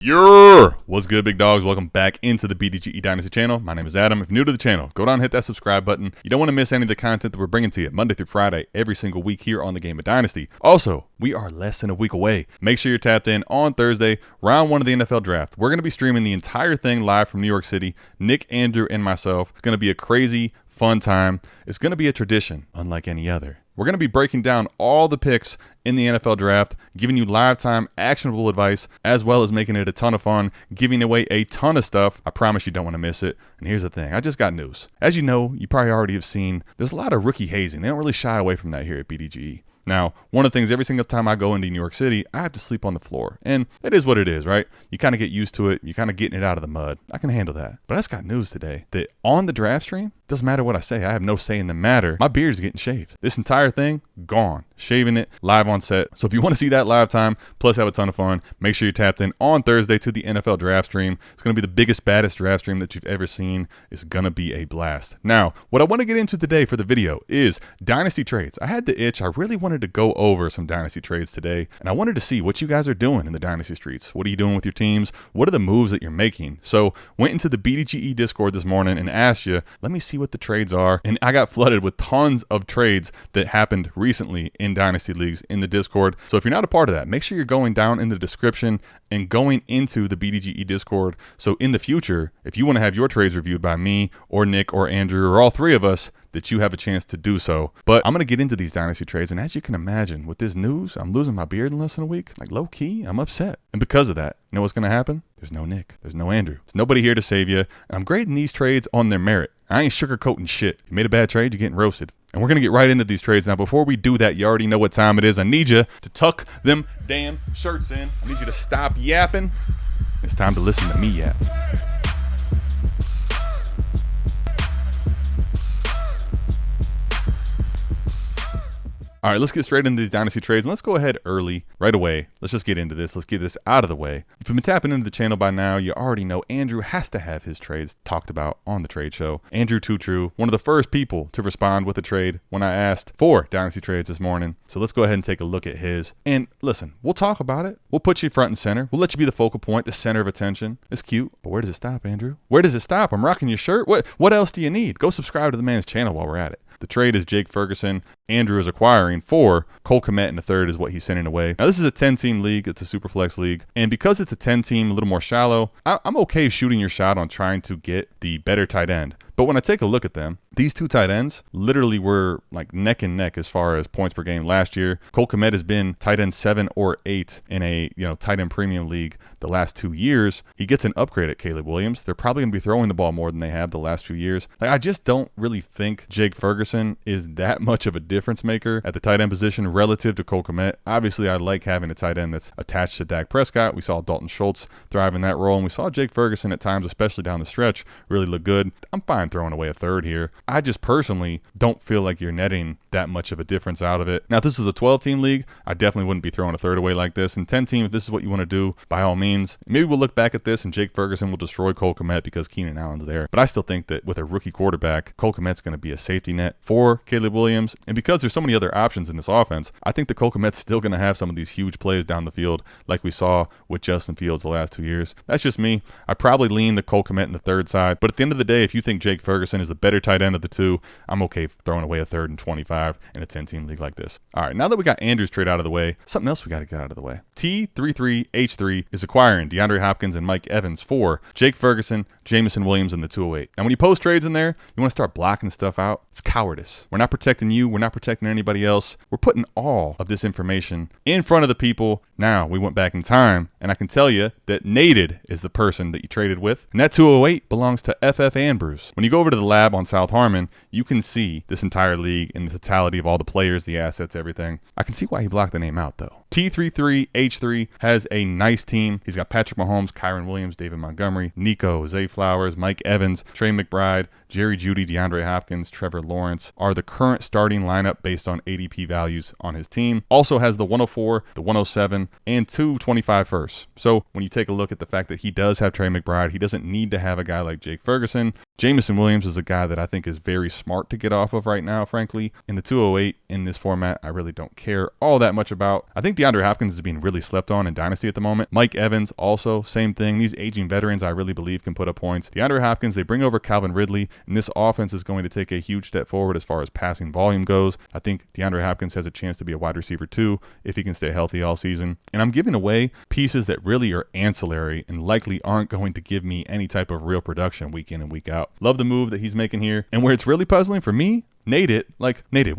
What's good, big dogs? Welcome back into the BDGE Dynasty channel. My name is Adam. If you're new to the channel, go down and hit that subscribe button. You don't want to miss any of the content that we're bringing to you Monday through Friday, every single week here on the Game of Dynasty. Also, we are less than a week away. Make sure you're tapped in on Thursday, round one of the NFL draft. We're going to be streaming the entire thing live from New York City. Nick, Andrew, and myself. It's going to be a crazy, fun time. It's going to be a tradition, unlike any other. We're going to be breaking down all the picks in the NFL draft, giving you live time, actionable advice, as well as making it a ton of fun, giving away a ton of stuff. I promise you don't want to miss it. And here's the thing. I just got news. As you know, you probably already have seen, there's a lot of rookie hazing. They don't really shy away from that here at BDGE. Now, one of the things, every single time I go into New York City, I have to sleep on the floor. And it is what it is, right? You kind of get used to it. You're kind of getting it out of the mud. I can handle that. But I just got news today that on the draft stream, doesn't matter what I say. I have no say in the matter. My beard's getting shaved. This entire thing, gone. Shaving it live on set. So if you want to see that live time, plus have a ton of fun, make sure you're tapped in on Thursday to the NFL draft stream. It's going to be the biggest, baddest draft stream that you've ever seen. It's going to be a blast. Now, what I want to get into today for the video is Dynasty Trades. I had the itch. I really wanted to go over some Dynasty Trades today, and I wanted to see what you guys are doing in the Dynasty streets. What are you doing with your teams? What are the moves that you're making? So went into the BDGE Discord this morning and asked you, let me see what the trades are. And I got flooded with tons of trades that happened recently in Dynasty Leagues in the Discord. So if you're not a part of that, make sure you're going down in the description and going into the BDGE Discord. So in the future, if you want to have your trades reviewed by me or Nick or Andrew or all three of us, that you have a chance to do so. But I'm going to get into these Dynasty trades. And as you can imagine, with this news, I'm losing my beard in less than a week. Like, low key, I'm upset. And because of that, you know what's going to happen? There's no Nick. There's no Andrew. There's nobody here to save you. And I'm grading these trades on their merit. I ain't sugarcoating shit. You made a bad trade, you're getting roasted. And we're going to get right into these trades. Now, before we do that, you already know what time it is. I need you to tuck them damn shirts in. I need you to stop yapping. It's time to listen to me yap. All right, let's get straight into these Dynasty trades, and let's go ahead early, right away. Let's just get into this. Let's get this out of the way. If you've been tapping into the channel by now, you already know Andrew has to have his trades talked about on the trade show. Andrew Too True, one of the first people to respond with a trade when I asked for Dynasty trades this morning. So let's go ahead and take a look at his. And listen, we'll talk about it. We'll put you front and center. We'll let you be the focal point, the center of attention. It's cute, but where does it stop, Andrew? Where does it stop? I'm rocking your shirt. What else do you need? Go subscribe to the man's channel while we're at it. The trade is Jake Ferguson. Andrew is acquiring for Cole Kmet in the third is what he's sending away. Now, this is a 10-team league. It's a super flex league. And because it's a 10-team, a little more shallow, I'm okay shooting your shot on trying to get the better tight end. But when I take a look at them, these two tight ends literally were like neck and neck as far as points per game last year. Cole Kmet has been tight end 7 or 8 in a tight end premium league the last 2 years. He gets an upgrade at Caleb Williams. They're probably going to be throwing the ball more than they have the last few years. Like, I just don't really think Jake Ferguson is that much of a difference maker at the tight end position relative to Cole Kmet. Obviously, I like having a tight end that's attached to Dak Prescott. We saw Dalton Schultz thrive in that role, and we saw Jake Ferguson at times, especially down the stretch, really look good. I'm fine throwing away a third here. I just personally don't feel like you're netting that much of a difference out of it. Now, if this is a 12-team league, I definitely wouldn't be throwing a third away like this. And 10-team, if this is what you want to do, by all means, maybe we'll look back at this and Jake Ferguson will destroy Cole Kmet because Keenan Allen's there. But I still think that with a rookie quarterback, Cole Kmet's going to be a safety net for Caleb Williams. And because there's so many other options in this offense, I think that Cole Kmet's still going to have some of these huge plays down the field like we saw with Justin Fields the last 2 years. That's just me. I probably lean the Cole Kmet in the third side. But at the end of the day, if you think Jake Ferguson is the better tight end of the two, I'm okay throwing away a third and 25 in a 10-team league like this. All right, now that we got Andrew's trade out of the way, something else we got to get out of the way. T33H3 is acquiring DeAndre Hopkins and Mike Evans for Jake Ferguson, Jamison Williams, and the 208. And when you post trades in there, you want to start blocking stuff out. It's cowardice. We're not protecting you. We're not protecting anybody else. We're putting all of this information in front of the people. Now, we went back in time, and I can tell you that Naded is the person that you traded with. And that 208 belongs to FF Andrews. When you go over to the lab on South Harmon, you can see this entire league and the totality of all the players, the assets, everything. I can see why he blocked the name out, though. T33H3 has a nice team. He's got Patrick Mahomes, Kyron Williams, David Montgomery, Nico, Zay Flowers, Mike Evans, Trey McBride, Jerry Jeudy, DeAndre Hopkins, Trevor Lawrence are the current starting lineup based on ADP values on his team. Also has the 104, the 107, and 225 firsts. So when you take a look at the fact that he does have Trey McBride, he doesn't need to have a guy like Jake Ferguson. Jamison Williams is a guy that I think is very smart to get off of right now, frankly. In the 208 in this format, I really don't care all that much about. I think DeAndre Hopkins is being really slept on in Dynasty at the moment. Mike Evans also, same thing. These aging veterans I really believe can put up points. DeAndre Hopkins, they bring over Calvin Ridley, and this offense is going to take a huge step forward as far as passing volume goes. I think DeAndre Hopkins has a chance to be a wide receiver too if he can stay healthy all season. And I'm giving away pieces that really are ancillary and likely aren't going to give me any type of real production week in and week out. Love the move that he's making here. And where it's really puzzling for me, Nate, what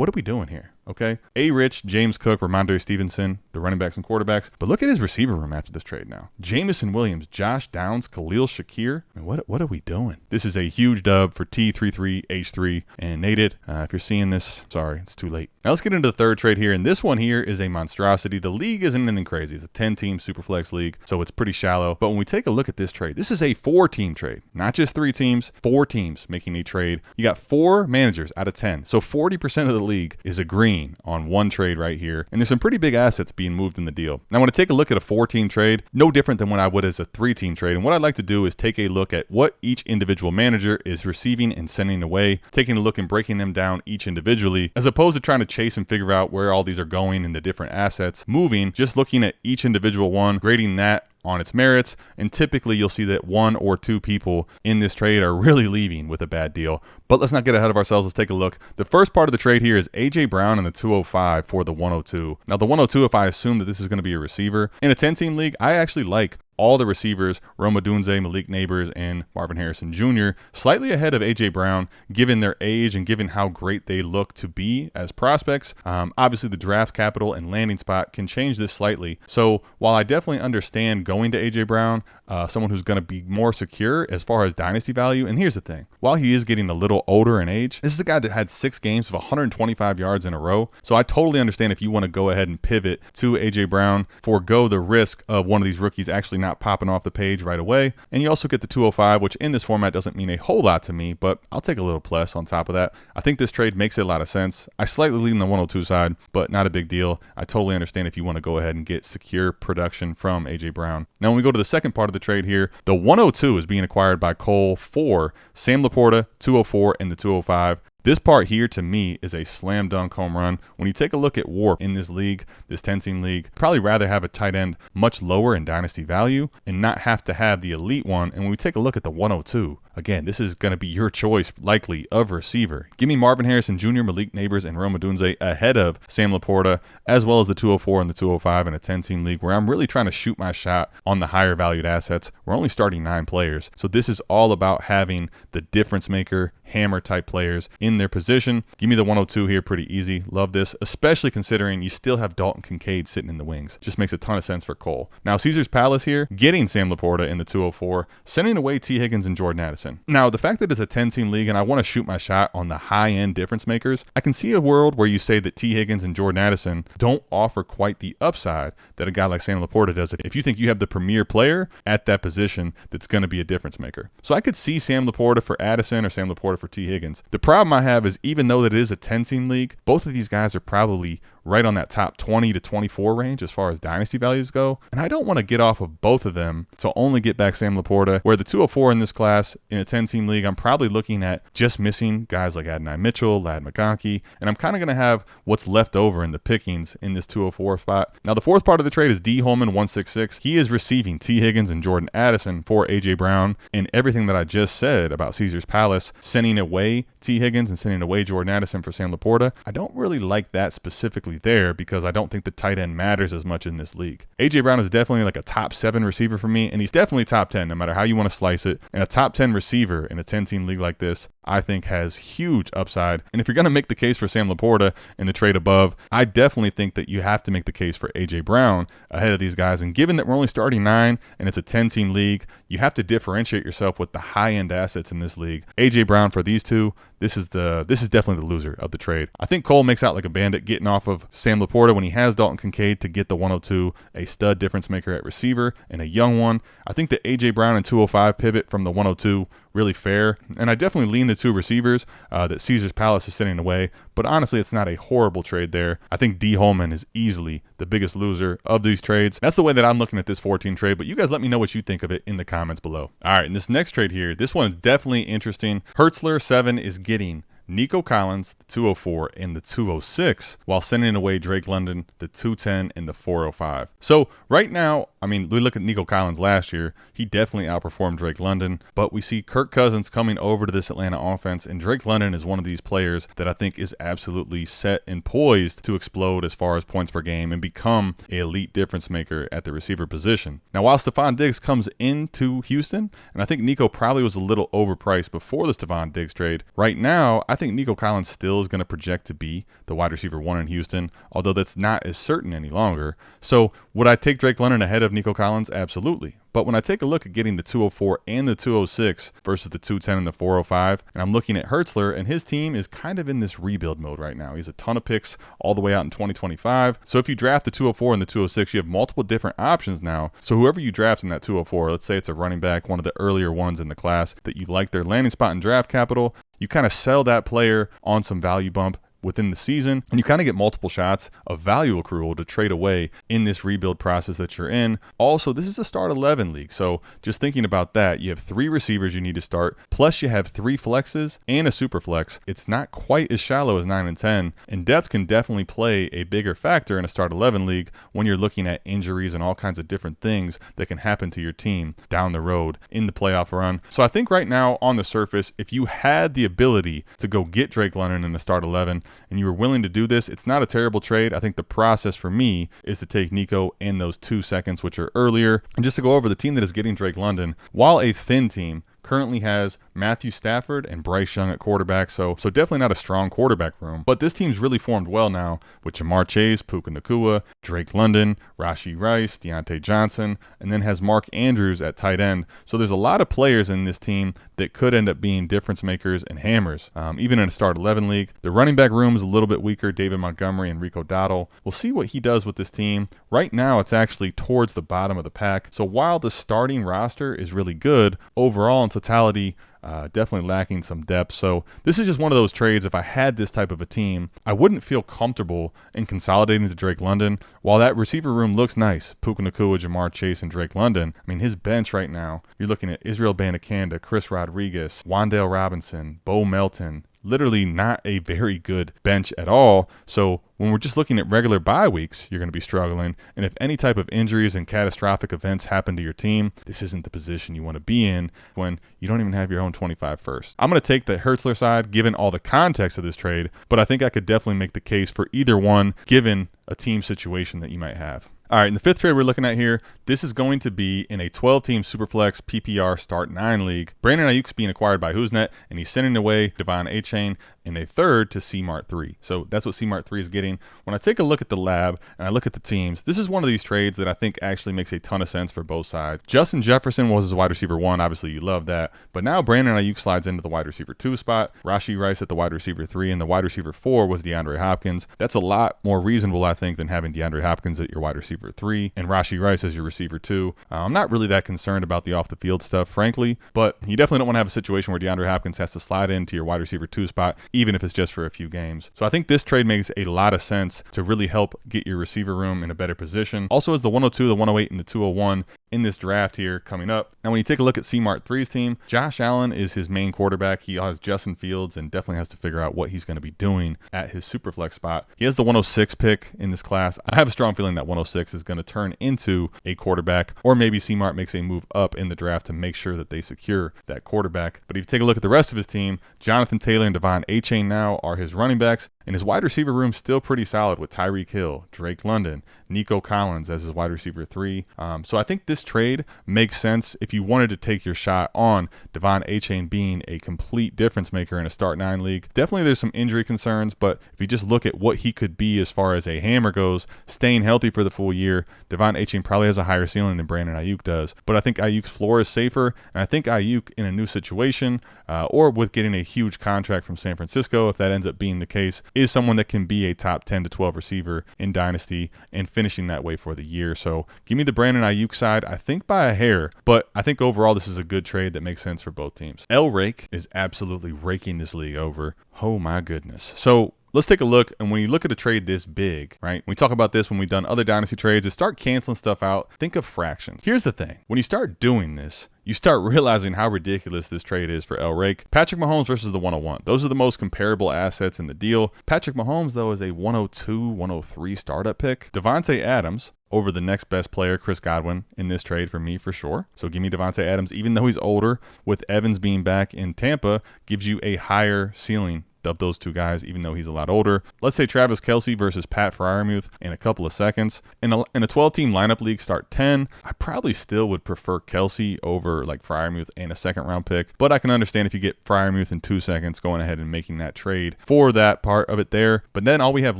are we doing here? Okay. A-Rich, James Cook, Ramondre Stevenson, the running backs and quarterbacks. But look at his receiver room after this trade now. Jamison Williams, Josh Downs, Khalil Shakir. I mean, what are we doing? This is a huge dub for T33H3. And Nate, if you're seeing this, sorry, it's too late. Now let's get into the third trade here. And this one here is a monstrosity. The league isn't anything crazy. It's a 10-team Superflex league, so it's pretty shallow. But when we take a look at this trade, this is a 4-team trade. Not just 3 teams, 4 teams making a trade. You got 4 managers out of 10. So 40% of the league is agreeing on one trade right here. And there's some pretty big assets being moved in the deal. Now, I want to take a look at a 4-team trade, no different than what I would as a 3-team trade. And what I'd like to do is take a look at what each individual manager is receiving and sending away, taking a look and breaking them down each individually, as opposed to trying to chase and figure out where all these are going and the different assets moving, just looking at each individual one, grading that on its merits, and typically you'll see that 1 or 2 people in this trade are really leaving with a bad deal. But let's not get ahead of ourselves. Let's take a look. The first part of the trade here is A.J. Brown in the 205 for the 102. Now the 102, if I assume that this is going to be a receiver, in a 10-team league, I actually like all the receivers, Rome Odunze, Malik Neighbors, and Marvin Harrison Jr., slightly ahead of A.J. Brown, given their age and given how great they look to be as prospects. Obviously, the draft capital and landing spot can change this slightly. So while I definitely understand going to A.J. Brown, someone who's going to be more secure as far as dynasty value, and here's the thing. While he is getting a little older in age, this is a guy that had 6 games of 125 yards in a row. So I totally understand if you want to go ahead and pivot to A.J. Brown, forego the risk of one of these rookies actually not popping off the page right away. And you also get the 205, which in this format doesn't mean a whole lot to me, but I'll take a little plus on top of that. I think this trade makes a lot of sense. I slightly lean the 102 side, but not a big deal. I totally understand if you want to go ahead and get secure production from A.J. Brown. Now, when we go to the second part of the trade here, the 102 is being acquired by Cole for Sam Laporta, 204, and the 205. This part here, to me, is a slam dunk home run. When you take a look at WARP in this league, this 10-team league, probably rather have a tight end much lower in dynasty value and not have to have the elite one. And when we take a look at the 102, again, this is going to be your choice, likely, of receiver. Give me Marvin Harrison Jr., Malik Neighbors, and Rome Odunze ahead of Sam Laporta, as well as the 204 and the 205 in a 10-team league, where I'm really trying to shoot my shot on the higher valued assets. We're only starting 9 players. So this is all about having the difference maker, hammer type players in their position. Give me the 102 here, pretty easy. Love this, especially considering you still have Dalton Kincaid sitting in the wings. Just makes a ton of sense for Cole. Now, Caesar's Palace here, getting Sam Laporta in the 204, sending away T. Higgins and Jordan Addison. Now, the fact that it's a 10-team league and I want to shoot my shot on the high-end difference makers, I can see a world where you say that T. Higgins and Jordan Addison don't offer quite the upside that a guy like Sam Laporta does if you think you have the premier player at that position that's going to be a difference maker. So I could see Sam Laporta for Addison or Sam Laporta for T. Higgins. The problem I have is even though that it is a 10-team league, both of these guys are probably right on that top 20 to 24 range as far as dynasty values go. And I don't want to get off of both of them to only get back Sam Laporta, where the 204 in this class in a 10-team league, I'm probably looking at just missing guys like Adonai Mitchell, Ladd McConkey, and I'm kind of going to have what's left over in the pickings in this 204 spot. Now, the fourth part of the trade is D. Holman 166. He is receiving T. Higgins and Jordan Addison for A.J. Brown, and everything that I just said about Caesar's Palace, sending away T. Higgins and sending away Jordan Addison for Sam Laporta, I don't really like that specifically there because I don't think the tight end matters as much in this league. A.J. Brown is definitely like a top 7 receiver for me, and he's definitely top 10 no matter how you want to slice it. And a top 10 receiver in a 10-team league like this, I think has huge upside. And if you're going to make the case for Sam Laporta in the trade above, I definitely think that you have to make the case for A.J. Brown ahead of these guys. And given that we're only starting 9 and it's a 10-team league, you have to differentiate yourself with the high-end assets in this league. A.J. Brown for these two, this is definitely the loser of the trade. I think Cole makes out like a bandit getting off of Sam Laporta when he has Dalton Kincaid to get the 102, a stud difference maker at receiver and a young one. I think the A.J. Brown and 205 pivot from the 102 really fair. And I definitely lean the 2 receivers that Caesar's Palace is sending away. But honestly, it's not a horrible trade there. I think D. Holman is easily the biggest loser of these trades. That's the way that I'm looking at this 14 trade, but you guys let me know what you think of it in the comments below. All right, and this next trade here, this one is definitely interesting. Hertzler 7 is getting Nico Collins, the 204, and the 206, while sending away Drake London, the 210, and the 405. So right now, I mean, we look at Nico Collins last year. He definitely outperformed Drake London, but we see Kirk Cousins coming over to this Atlanta offense, and Drake London is one of these players that I think is absolutely set and poised to explode as far as points per game and become an elite difference maker at the receiver position. Now, while Stephon Diggs comes into Houston, and I think Nico probably was a little overpriced before the Stephon Diggs trade, right now, I think Nico Collins still is going to project to be the wide receiver 1 in Houston, although that's not as certain any longer. So would I take Drake London ahead of Nico Collins? Absolutely. But when I take a look at getting the 204 and the 206 versus the 210 and the 405, and I'm looking at Hertzler, and his team is kind of in this rebuild mode right now. He has a ton of picks all the way out in 2025. So if you draft the 204 and the 206, you have multiple different options now. So whoever you draft in that 204, let's say it's a running back, one of the earlier ones in the class that you like their landing spot and draft capital, you kind of sell that player on some value bump within the season, and you kind of get multiple shots of value accrual to trade away in this rebuild process that you're in. Also, this is a start 11 league, so just thinking about that, you have 3 receivers you need to start, plus you have 3 flexes and a super flex. It's not quite as shallow as 9 and 10, and depth can definitely play a bigger factor in a start 11 league when you're looking at injuries and all kinds of different things that can happen to your team down the road in the playoff run. So I think right now on the surface, if you had the ability to go get Drake London in the start 11, and you were willing to do this, it's not a terrible trade. I think the process for me is to take Nico and those 2 seconds, which are earlier. And just to go over the team that is getting Drake London, while a thin team, currently has Matthew Stafford and Bryce Young at quarterback, so definitely not a strong quarterback room. But this team's really formed well now with Jamar Chase, Puka Nacua, Drake London, Rashee Rice, Deontay Johnson, and then has Mark Andrews at tight end. So there's a lot of players in this team that could end up being difference makers and hammers, even in a start 11 league. The running back room is a little bit weaker. David Montgomery and Rico Dowdle. We'll see what he does with this team. Right now, it's actually towards the bottom of the pack. So while the starting roster is really good, overall in totality, definitely lacking some depth. So this is just one of those trades. If I had this type of a team, I wouldn't feel comfortable in consolidating to Drake London. While that receiver room looks nice, Puka Nacua, Jamar Chase, and Drake London, I mean, his bench right now, you're looking at Israel Bandakanda, Chris Rodriguez, Wan'Dale Robinson, Bo Melton, literally not a very good bench at all. So when we're just looking at regular bye weeks, you're going to be struggling. And if any type of injuries and catastrophic events happen to your team, this isn't the position you want to be in when you don't even have your own 25 first. I'm going to take the Hertzler side given all the context of this trade, but I think I could definitely make the case for either one given a team situation that you might have. All right, in the 5th trade we're looking at here, this is going to be in a 12-team Superflex PPR Start 9 league. Brandon Ayuk's being acquired by Who'snet, and he's sending away Devon Achane in a 3rd to C-Mart 3. So that's what C-Mart 3 is getting. When I take a look at the lab and I look at the teams, this is one of these trades that I think actually makes a ton of sense for both sides. Justin Jefferson was his wide receiver 1. Obviously, you love that. But now Brandon Ayuk slides into the wide receiver 2 spot. Rashee Rice at the wide receiver 3, and the wide receiver 4 was DeAndre Hopkins. That's a lot more reasonable, I think, than having DeAndre Hopkins at your wide receiver 3 and Rashee Rice as your receiver 2. I'm not really that concerned about the off-the-field stuff, frankly, but you definitely don't want to have a situation where DeAndre Hopkins has to slide into your wide receiver 2 spot, even if it's just for a few games. So I think this trade makes a lot of sense to really help get your receiver room in a better position. Also, as the 102, the 108, and the 201 in this draft here coming up. Now, when you take a look at C-Mart 3's team, Josh Allen is his main quarterback. He has Justin Fields and definitely has to figure out what he's going to be doing at his Superflex spot. He has the 106 pick in this class. I have a strong feeling that 106 is going to turn into a quarterback, or maybe C-Mart makes a move up in the draft to make sure that they secure that quarterback. But if you take a look at the rest of his team, Jonathan Taylor and Devon Achane now are his running backs, and his wide receiver room's still pretty solid with Tyreek Hill, Drake London, Nico Collins as his wide receiver 3. So I think this trade makes sense if you wanted to take your shot on Devon Achane being a complete difference maker in a Start 9 league. Definitely there's some injury concerns, but if you just look at what he could be as far as a hammer goes, staying healthy for the full year, Devon Achane probably has a higher ceiling than Brandon Ayuk does. But I think Ayuk's floor is safer, and I think Ayuk in a new situation, or with getting a huge contract from San Francisco, if that ends up being the case, is someone that can be a top 10 to 12 receiver in Dynasty and finishing that way for the year. So give me the Brandon Ayuk side, I think by a hair, but I think overall this is a good trade that makes sense for both teams. El Rake is absolutely raking this league over. Oh my goodness. So let's take a look. And when you look at a trade this big, right? We talk about this when we've done other Dynasty trades, is start canceling stuff out. Think of fractions. Here's the thing. When you start doing this, you start realizing how ridiculous this trade is for El Rake. Patrick Mahomes versus the 101. Those are the most comparable assets in the deal. Patrick Mahomes, though, is a 102, 103 startup pick. Davante Adams over the next best player, Chris Godwin, in this trade for me for sure. So give me Davante Adams, even though he's older, with Evans being back in Tampa, gives you a higher ceiling of those two guys, even though he's a lot older. Let's say Travis Kelce versus Pat Freiermuth in a couple of seconds. In a 12-team lineup league, start 10. I probably still would prefer Kelce over like Freiermuth and a second-round pick, but I can understand if you get Freiermuth in 2 seconds, going ahead and making that trade for that part of it there. But then all we have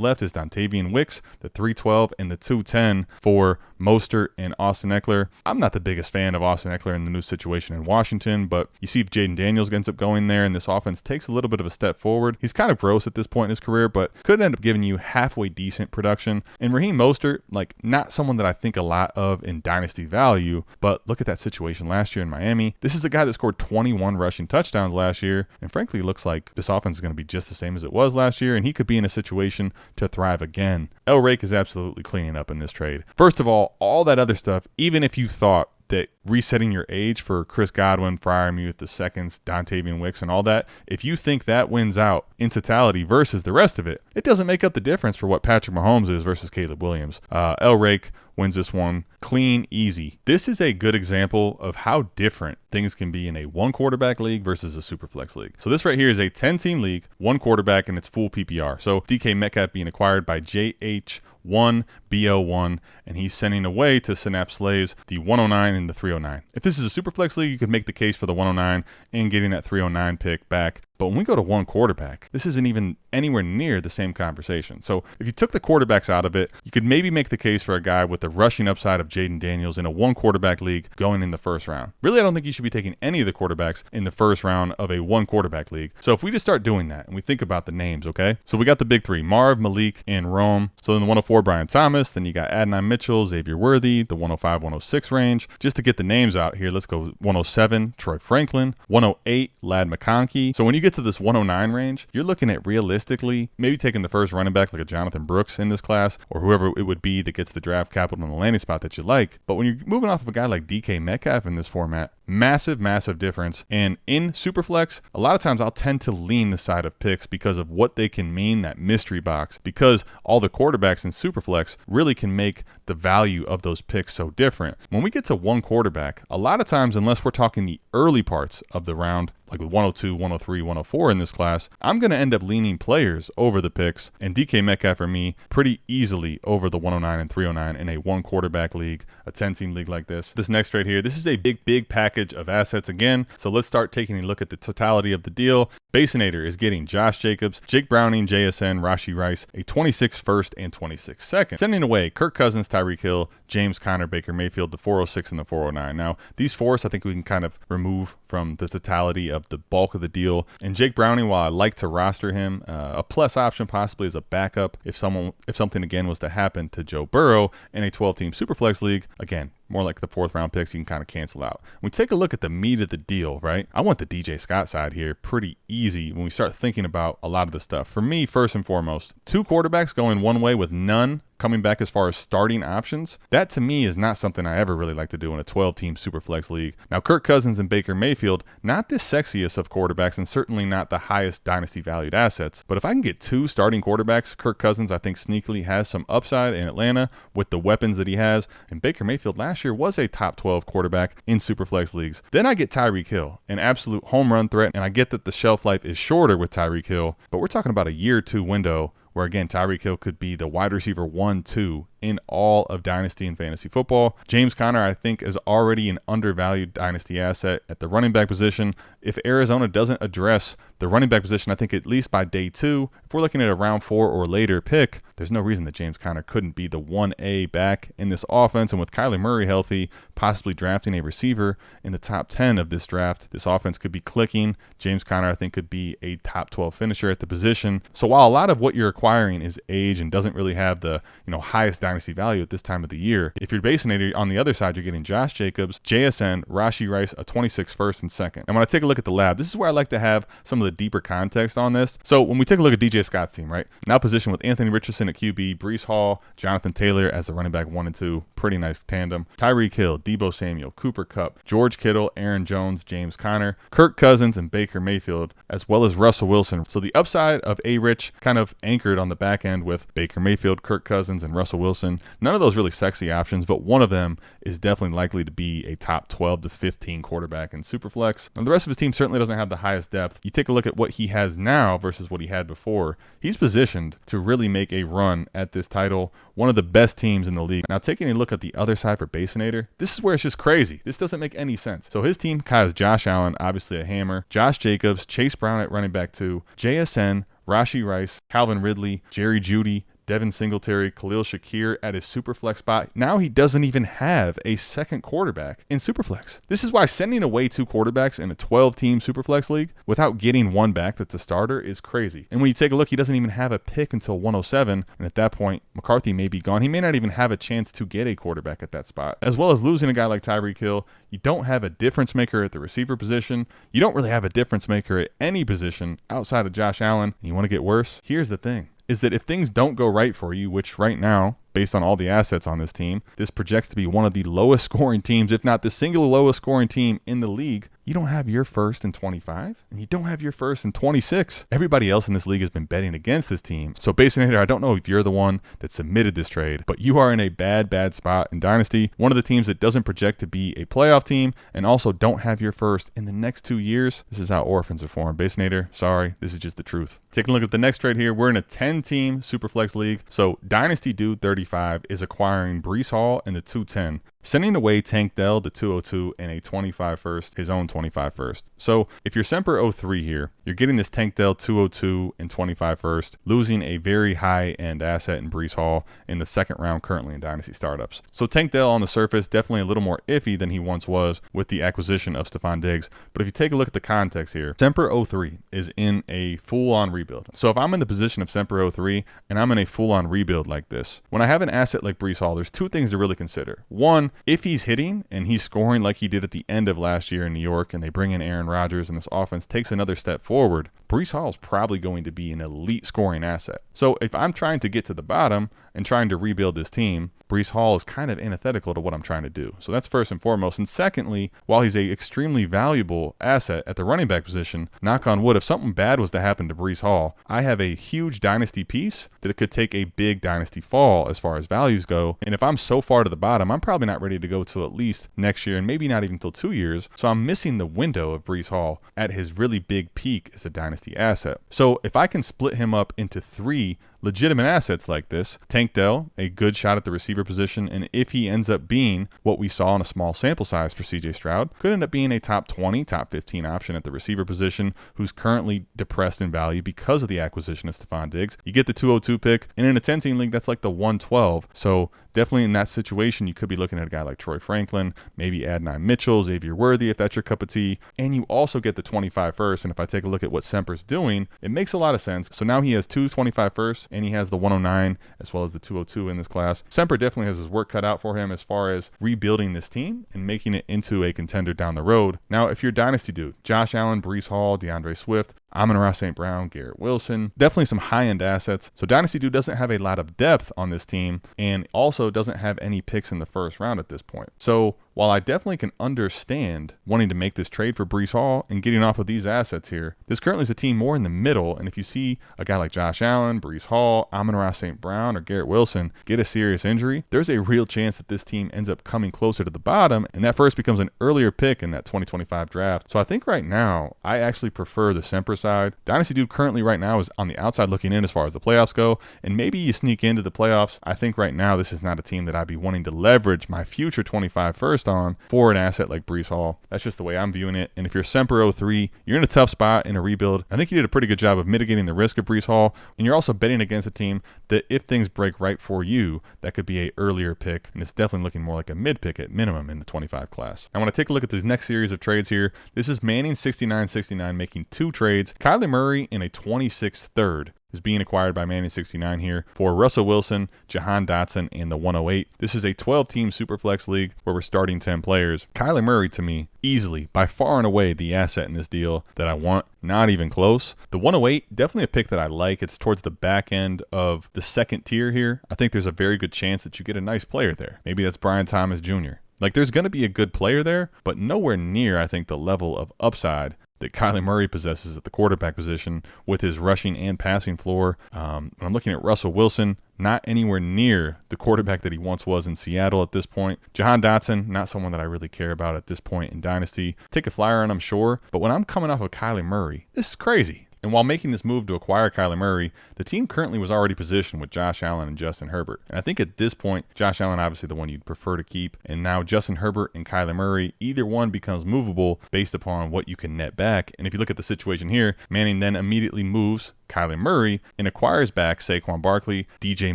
left is Dontavian Wicks, the 312 and the 210 for Mostert and Austin Eckler. I'm not the biggest fan of Austin Eckler in the new situation in Washington, but you see if Jaden Daniels ends up going there and this offense takes a little bit of a step forward. He's kind of gross at this point in his career, but could end up giving you halfway decent production. And Raheem Mostert, like not someone that I think a lot of in dynasty value, but look at that situation last year in Miami. This is a guy that scored 21 rushing touchdowns last year, and frankly looks like this offense is going to be just the same as it was last year, and he could be in a situation to thrive again. El Rake is absolutely cleaning up in this trade. First of all that other stuff, even if you thought that resetting your age for Chris Godwin, Freiermuth, the seconds, Dontavian Wicks, and all that, if you think that wins out in totality versus the rest of it, it doesn't make up the difference for what Patrick Mahomes is versus Caleb Williams. El Rake wins this one clean, easy. This is a good example of how different things can be in a one quarterback league versus a superflex league. So this right here is a 10-team league, one quarterback, and it's full PPR. So DK Metcalf being acquired by JH1BO1, and he's sending away to Synapse Slaves the 109 and the 309. If this is a superflex league, you could make the case for the 109 and getting that 309 pick back. But when we go to one quarterback, this isn't even anywhere near the same conversation. So if you took the quarterbacks out of it, you could maybe make the case for a guy with the rushing upside of Jaden Daniels in a one quarterback league going in the first round. Really, I don't think you should be taking any of the quarterbacks in the first round of a one quarterback league. So if we just start doing that and we think about the names, okay? So we got the big three, Marv, Malik, and Rome. So in the 104, Brian Thomas. Then you got Adnan Mitchell, Xavier Worthy, the 105, 106 range. Just to get the names out here, let's go 107, Troy Franklin, 108, Lad McConkey. So when you get to this 109 range, you're looking at realistically maybe taking the first running back like a Jonathan Brooks in this class, or whoever it would be that gets the draft capital in the landing spot that you like. But when you're moving off of a guy like DK Metcalf in this format, massive difference. And in Superflex, a lot of times I'll tend to lean the side of picks because of what they can mean, that mystery box, because all the quarterbacks in Superflex really can make the value of those picks so different. When we get to one quarterback, a lot of times, unless we're talking the early parts of the round, like with 102, 103, 104 in this class, I'm going to end up leaning players over the picks, and DK Metcalf for me pretty easily over the 109 and 309 in a one quarterback league, a 10-team league like this. This next trade here, this is a big package of assets again. So let's start taking a look at the totality of the deal. Basonator is getting Josh Jacobs, Jake Browning, JSN, Rashee Rice, a 26 first and 26 second. Sending away Kirk Cousins, Tyreek Hill, James Conner, Baker Mayfield, the 406 and the 409. Now, these fours I think we can kind of remove from the totality of the bulk of the deal. And Jake Browning, while I like to roster him, a plus option possibly as a backup if something again was to happen to Joe Burrow in a 12-team Superflex league, again, more like the fourth round picks you can kind of cancel out. When we take a look at the meat of the deal, right? I want the DJ Scott side here pretty easy when we start thinking about a lot of the stuff. For me, first and foremost, two quarterbacks going one way with none coming back as far as starting options. That to me is not something I ever really like to do in a 12-team Superflex league. Now, Kirk Cousins and Baker Mayfield, not the sexiest of quarterbacks and certainly not the highest dynasty valued assets. But if I can get two starting quarterbacks, Kirk Cousins I think sneakily has some upside in Atlanta with the weapons that he has. And Baker Mayfield last year was a top 12 quarterback in Superflex leagues. Then I get Tyreek Hill, an absolute home run threat. And I get that the shelf life is shorter with Tyreek Hill, but we're talking about a year or two window where, again, Tyreek Hill could be the wide receiver 1-2 in all of Dynasty and fantasy football. James Conner, I think, is already an undervalued Dynasty asset at the running back position. If Arizona doesn't address the running back position, I think at least by day 2, if we're looking at a round 4 or later pick, there's no reason that James Conner couldn't be the 1A back in this offense. And with Kyler Murray healthy, possibly drafting a receiver in the top 10 of this draft, this offense could be clicking. James Conner, I think, could be a top 12 finisher at the position. So while a lot of what you're acquiring is age and doesn't really have the highest dynasty value at this time of the year, if you're basing it on the other side, you're getting Josh Jacobs, JSN, Rashee Rice, a 26 first and second. And when I take a look at the lab, this is where I like to have some of the deeper context on this. So when we take a look at DJ Scott's team, right? Now positioned with Anthony Richardson at QB, Breece Hall, Jonathan Taylor as the running back 1 and 2. Pretty nice tandem. Tyreek Hill, Deebo Samuel, Cooper Kupp, George Kittle, Aaron Jones, James Conner, Kirk Cousins, and Baker Mayfield, as well as Russell Wilson. So the upside of A-Rich kind of anchored on the back end with Baker Mayfield, Kirk Cousins, and Russell Wilson. None of those really sexy options, but one of them is definitely likely to be a top 12 to 15 quarterback in Superflex. And the rest of his team certainly doesn't have the highest depth. You take a look at what he has now versus what he had before. He's positioned to really make a run at this title, one of the best teams in the league. Now, taking a look at the other side for Basonator, this is where it's just crazy. This doesn't make any sense. So his team has Josh Allen, obviously a hammer, Josh Jacobs, Chase Brown at running back 2, JSN, Rashee Rice, Calvin Ridley, Jerry Jeudy, Devin Singletary, Khalil Shakir at his Superflex spot. Now he doesn't even have a second quarterback in Superflex. This is why sending away 2 quarterbacks in a 12-team Superflex league without getting one back that's a starter is crazy. And when you take a look, he doesn't even have a pick until 107. And at that point, McCarthy may be gone. He may not even have a chance to get a quarterback at that spot. As well as losing a guy like Tyreek Hill, you don't have a difference maker at the receiver position. You don't really have a difference maker at any position outside of Josh Allen. And you want to get worse? Here's the thing, is that if things don't go right for you, which right now, based on all the assets on this team, this projects to be one of the lowest scoring teams, if not the single lowest scoring team in the league. You don't have your first in 25, and you don't have your first in 26. Everybody else in this league has been betting against this team. So Basonator, I don't know if you're the one that submitted this trade, but you are in a bad spot in Dynasty. One of the teams that doesn't project to be a playoff team, and also don't have your first in the next 2 years. This is how orphans are formed. Basonator, sorry, this is just the truth. Taking a look at the next trade here, we're in a 10-team Superflex league. So Dynasty Dude 35 is acquiring Breece Hall in the 210. Sending away Tank Dell, the 202, and a 25 first, his own 25 first. So if you're Semper 03 here, you're getting this Tank Dell 202 and 25 first, losing a very high-end asset in Breece Hall in the second round currently in Dynasty Startups. So Tank Dell on the surface, definitely a little more iffy than he once was with the acquisition of Stephon Diggs. But if you take a look at the context here, Semper 03 is in a full-on rebuild. So if I'm in the position of Semper 03 and I'm in a full-on rebuild like this, when I have an asset like Breece Hall, there's 2 things to really consider. One, if he's hitting and he's scoring like he did at the end of last year in New York, and they bring in Aaron Rodgers and this offense takes another step forward, Breece Hall is probably going to be an elite scoring asset. So if I'm trying to get to the bottom and trying to rebuild this team, Breece Hall is kind of antithetical to what I'm trying to do. So that's first and foremost. And secondly, while he's a extremely valuable asset at the running back position, knock on wood, if something bad was to happen to Breece Hall, I have a huge dynasty piece that it could take a big dynasty fall as far as values go. And if I'm so far to the bottom, I'm probably not ready to go till at least next year, and maybe not even till 2 years. So I'm missing the window of Breece Hall at his really big peak as a dynasty asset. So if I can split him up into 3 legitimate assets like this, Tank Dell, a good shot at the receiver position, and if he ends up being what we saw in a small sample size for CJ Stroud, could end up being a top 20, top 15 option at the receiver position, who's currently depressed in value because of the acquisition of Stephon Diggs. You get the 202 pick, and in a 10-team league, that's like the 112. So definitely in that situation, you could be looking at a guy like Troy Franklin, maybe Adonai Mitchell, Xavier Worthy, if that's your cup of tea. And you also get the 25 first. And if I take a look at what Semper's doing, it makes a lot of sense. So now he has 2 25 firsts, and he has the 109 as well as the 202 in this class. Semper definitely has his work cut out for him as far as rebuilding this team and making it into a contender down the road. Now, if you're Dynasty Dude, Josh Allen, Breece Hall, DeAndre Swift, Amon-Ra St. Brown, Garrett Wilson, definitely some high-end assets. So Dynasty Dude doesn't have a lot of depth on this team and also doesn't have any picks in the first round at this point. So while I definitely can understand wanting to make this trade for Breece Hall and getting off of these assets here, this currently is a team more in the middle. And if you see a guy like Josh Allen, Breece Hall, Amon-Ra St. Brown, or Garrett Wilson get a serious injury, there's a real chance that this team ends up coming closer to the bottom, and that first becomes an earlier pick in that 2025 draft. So I think right now, I actually prefer the Semper side. Dynasty Dude currently right now is on the outside looking in as far as the playoffs go, and maybe you sneak into the playoffs. I think right now this is not a team that I'd be wanting to leverage my future 25 first on for an asset like Breece Hall. That's just the way I'm viewing it. And if you're Semper 03, you're in a tough spot in a rebuild. I think you did a pretty good job of mitigating the risk of Breece Hall, and you're also betting against a team that if things break right for you, that could be a earlier pick, and it's definitely looking more like a mid pick at minimum in the 25 class. I want to take a look at this next series of trades here. This is Manning 69-69 making 2 trades. Kyler Murray in a 26th third is being acquired by Manning 69 here for Russell Wilson, Jahan Dotson, and the 108. This is a 12-team Superflex league where we're starting 10 players. Kyler Murray, to me, easily, by far and away, the asset in this deal that I want. Not even close. The 108, definitely a pick that I like. It's towards the back end of the second tier here. I think there's a very good chance that you get a nice player there. Maybe that's Brian Thomas Jr. Like, there's going to be a good player there, but nowhere near, I think, the level of upside that Kyler Murray possesses at the quarterback position with his rushing and passing floor. When I'm looking at Russell Wilson, not anywhere near the quarterback that he once was in Seattle at this point. Jahan Dotson, not someone that I really care about at this point in Dynasty. Take a flyer on, I'm sure, but when I'm coming off of Kyler Murray, this is crazy. And while making this move to acquire Kyler Murray, the team currently was already positioned with Josh Allen and Justin Herbert. And I think at this point, Josh Allen obviously the one you'd prefer to keep. And now Justin Herbert and Kyler Murray, either one becomes movable based upon what you can net back. And if you look at the situation here, Manning then immediately moves Kyler Murray and acquires back Saquon Barkley, DJ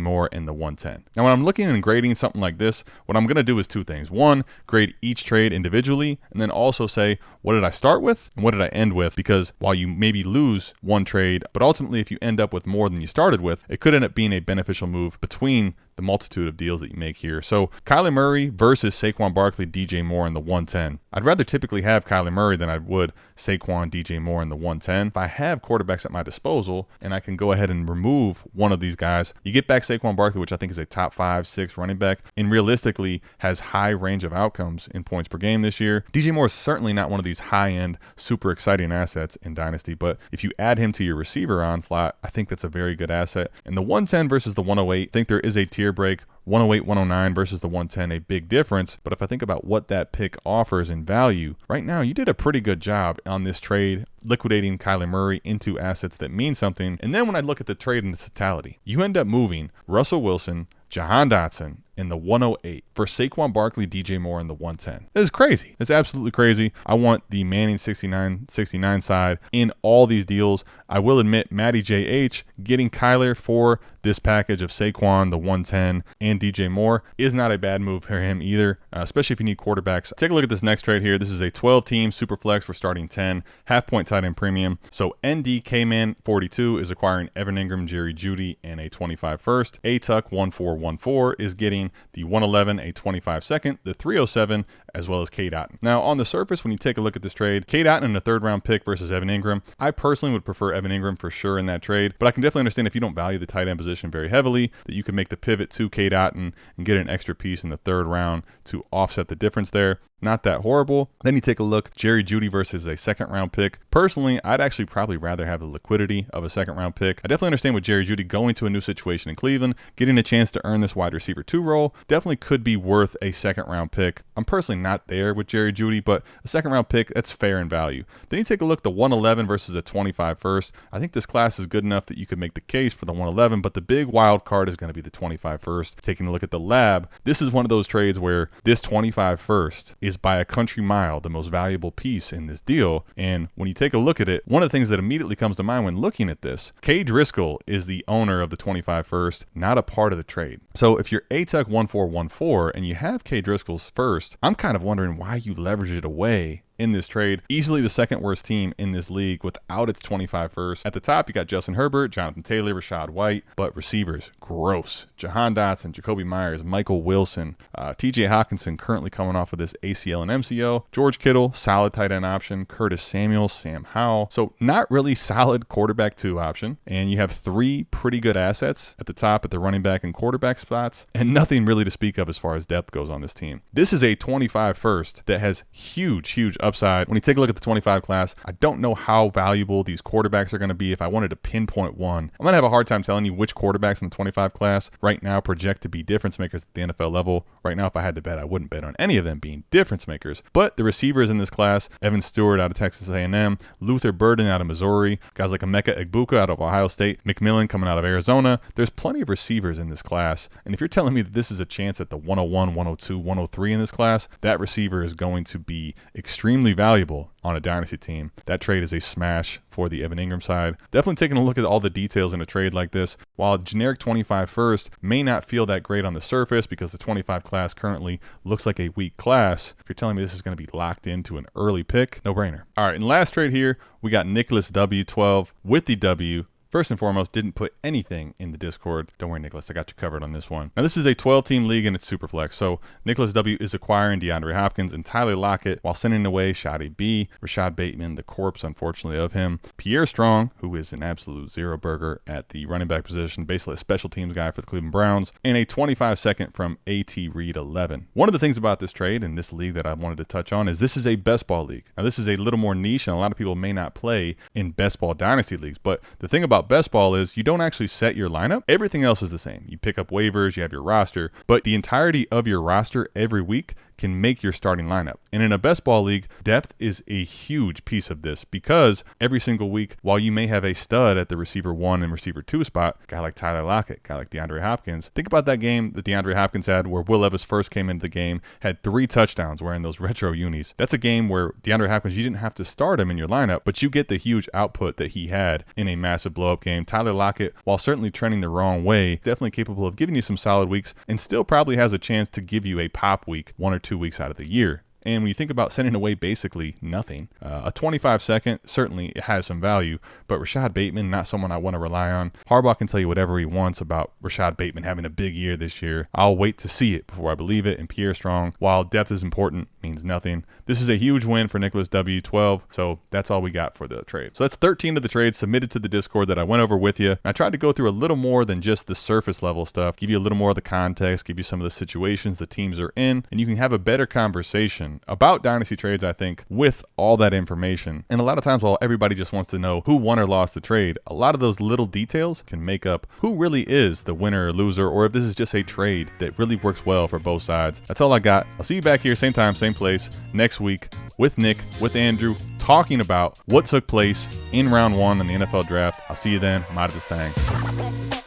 Moore, and the 110. Now, when I'm looking and grading something like this, what I'm going to do is 2 things. 1, grade each trade individually, and then also say, what did I start with and what did I end with? Because while you maybe lose one trade, but ultimately if you end up with more than you started with, it could end up being a beneficial move between the multitude of deals that you make here. So Kyler Murray versus Saquon Barkley, DJ Moore, and the 110. I'd rather typically have Kyler Murray than I would Saquon, DJ Moore, and the 110. If I have quarterbacks at my disposal and I can go ahead and remove one of these guys, you get back Saquon Barkley, which I think is a top 5-6 running back, and realistically has high range of outcomes in points per game this year. DJ Moore is certainly not one of these high-end, super exciting assets in Dynasty, but if you add him to your receiver onslaught, I think that's a very good asset. And the 110 versus the 108, I think there is a tier break. 108, 109 versus the 110, a big difference. But if I think about what that pick offers in value, right now you did a pretty good job on this trade, liquidating Kyler Murray into assets that mean something. And then when I look at the trade in its totality, you end up moving Russell Wilson, Jahan Dotson, in the 108 for Saquon Barkley, DJ Moore, and the 110. This is crazy. It's absolutely crazy. I want the Manning 69 side in all these deals. I will admit, Matty JH getting Kyler for this package of Saquon, the 110, and DJ Moore is not a bad move for him either, especially if you need quarterbacks. Take a look at this next trade here. This is a 12-team Superflex for starting 10, half-point tight end premium. So ND K-Man 42 is acquiring Evan Ingram, Jerry Jeudy, and a 25 first. A-Tuck 1414 is getting the 111, a 25 second, the 307, as well as K. Dotton. Now, on the surface, when you take a look at this trade, K. Dotton in a 3rd round pick versus Evan Ingram, I personally would prefer Evan Ingram for sure in that trade, but I can definitely understand if you don't value the tight end position very heavily, that you could make the pivot to K. Dotton and get an extra piece in the 3rd round to offset the difference there. Not that horrible. Then you take a look, Jerry Jeudy versus a 2nd round pick. Personally, I'd actually probably rather have the liquidity of a 2nd round pick. I definitely understand with Jerry Jeudy going to a new situation in Cleveland, getting a chance to earn this wide receiver 2 role, definitely could be worth a 2nd round pick. I'm personally not there with Jerry Jeudy, but a 2nd round pick, that's fair in value. Then you take a look, the 111 versus a 25 first. I think this class is good enough that you could make the case for the 111, but the big wild card is going to be the 25 first. Taking a look at the lab, this is one of those trades where this 25 first is by a country mile the most valuable piece in this deal. And when you take a look at it, one of the things that immediately comes to mind when looking at this, K. Driscoll is the owner of the 25 first, not a part of the trade. So if you're A-Tuck 1414 and you have K. Driscoll's first, I'm kind of wondering why you leverage it away in this trade. Easily the second worst team in this league without its 25 first. At the top, you got Justin Herbert, Jonathan Taylor, Rashad White, but receivers, gross. Jahan Dotson, Jacoby Myers, Michael Wilson, TJ Hawkinson currently coming off of this ACL and MCO, George Kittle, solid tight end option, Curtis Samuel, Sam Howell. So not really solid quarterback 2 option. And you have 3 pretty good assets at the top at the running back and quarterback spots, and nothing really to speak of as far as depth goes on this team. This is a 25 first that has huge upside. When you take a look at the 25 class, I don't know how valuable these quarterbacks are going to be. If I wanted to pinpoint one, I'm going to have a hard time telling you which quarterbacks in the 25 class right now project to be difference makers at the NFL level. Right now, if I had to bet, I wouldn't bet on any of them being difference makers. But the receivers in this class, Evan Stewart out of Texas A&M, Luther Burden out of Missouri, guys like Emeka Egbuka out of Ohio State, McMillan coming out of Arizona. There's plenty of receivers in this class. And if you're telling me that this is a chance at the 101, 102, 103 in this class, that receiver is going to be extremely valuable on a dynasty team. That trade is a smash for the Evan Ingram side. Definitely taking a look at all the details in a trade like this. While a generic 25 first may not feel that great on the surface because the 25 class currently looks like a weak class, if you're telling me this is going to be locked into an early pick, no brainer. All right, in the last trade here, we got Nicholas W12 with the W. First and foremost, didn't put anything in the Discord. Don't worry, Nicholas, I got you covered on this one. Now, this is a 12-team league and it's Superflex. So Nicholas W is acquiring DeAndre Hopkins and Tyler Lockett while sending away Shadi B, Rashad Bateman, the corpse, unfortunately, of him, Pierre Strong, who is an absolute zero burger at the running back position, basically a special teams guy for the Cleveland Browns, and a 25-second from A.T. Reed 11. One of the things about this trade and this league that I wanted to touch on is this is a best ball league. Now, this is a little more niche and a lot of people may not play in best ball dynasty leagues, but the thing about best ball is you don't actually set your lineup. Everything else is the same. You pick up waivers, you have your roster, but the entirety of your roster every week can make your starting lineup. And in a best ball league, depth is a huge piece of this because every single week, while you may have a stud at the receiver 1 and receiver 2 spot, guy like Tyler Lockett, guy like DeAndre Hopkins, think about that game that DeAndre Hopkins had where Will Levis first came into the game, had 3 touchdowns wearing those retro unis. That's a game where DeAndre Hopkins, you didn't have to start him in your lineup, but you get the huge output that he had in a massive blow-up game. Tyler Lockett, while certainly trending the wrong way, definitely capable of giving you some solid weeks and still probably has a chance to give you a pop week 1 or 2 weeks out of the year. And when you think about sending away basically nothing, a 25-second certainly has some value, but Rashad Bateman, not someone I want to rely on. Harbaugh can tell you whatever he wants about Rashad Bateman having a big year this year. I'll wait to see it before I believe it. And Pierre Strong, while depth is important, means nothing. This is a huge win for Nicholas W12, so that's all we got for the trade. So that's 13 of the trades submitted to the Discord that I went over with you. I tried to go through a little more than just the surface level stuff, give you a little more of the context, give you some of the situations the teams are in, and you can have a better conversation about dynasty trades, I think, with all that information. And a lot of times, while everybody just wants to know who won or lost the trade, a lot of those little details can make up who really is the winner or loser, or if this is just a trade that really works well for both sides. That's all I got. I'll see you back here, same time, same place, next week with Nick, with Andrew, talking about what took place in round 1 in the NFL draft. I'll see you then. I'm out of this thing.